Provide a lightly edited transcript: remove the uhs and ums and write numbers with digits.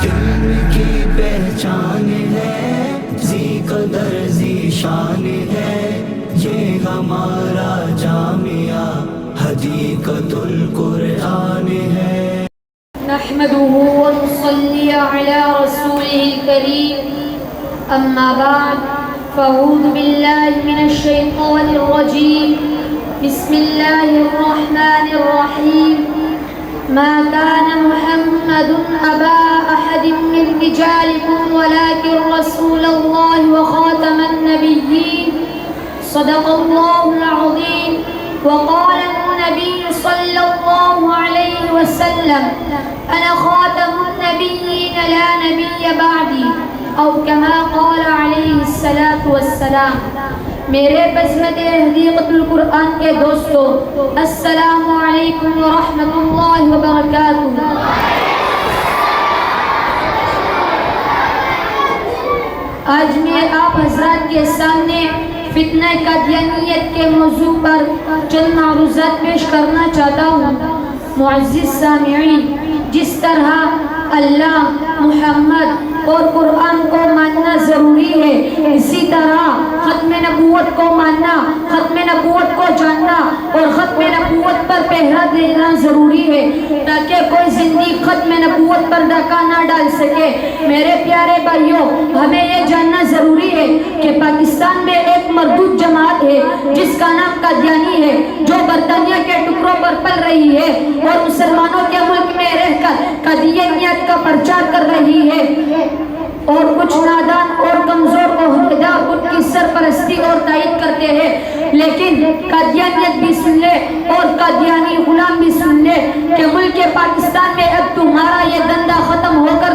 علم کی پہچان ہے، ذی قدر ذی شان ہے، یہ ہمارا جامعہ حدیقۃ القرآن ہے۔ نحمده ونصلي على رسوله الكريم، أما بعد فأعوذ بالله من الشيطان الرجيم، بسم الله الرحمن الرحيم، ما كان محمد أبا أحد من رجالكم ولكن رسول الله وخاتم النبيين، صدق الله العظيم۔ وقال النبي صلى الله عليه وسلم أنا خاتم النبيين لا نبي بعدي، أو كما قال عليه الصلاة والسلام۔ میرے بزمت حدیقۃ القرآن کے دوستو، السلام علیکم ورحمۃ اللہ وبرکاتہ۔ آج میں آپ حضرات کے سامنے فتنہ قادیانیت کے موضوع پر چند معروضات پیش کرنا چاہتا ہوں۔ معزز سامعین، جس طرح اللہ، محمد اور قرآن کو ماننا ضروری ہے، اسی طرح ختم نبوت کو ماننا، ختم نبوت کو جاننا اور ختم نبوت پر پہرا دینا ضروری ہے، تاکہ کوئی زندگی ختم نبوت پر ڈاکہ نہ ڈال سکے۔ میرے پیارے بھائیوں، ہمیں یہ جاننا ضروری ہے کہ پاکستان میں ایک مردود جماعت ہے جس کا نام قادیانی ہے، جو برطانیہ کے ٹکڑوں پر پل رہی ہے اور مسلمانوں کے ملک میں رہ کر قادیانیت کا پرچار کر رہی ہے، اور کچھ نادان اور کمزور عہدیدار ان کی سرپرستی اور تائید کرتے ہیں۔ لیکن قادیانیت بھی سن لے اور قادیانی غلام بھی سن لے کہ ملک پاکستان میں اب تمہارا یہ دندہ ختم ہو کر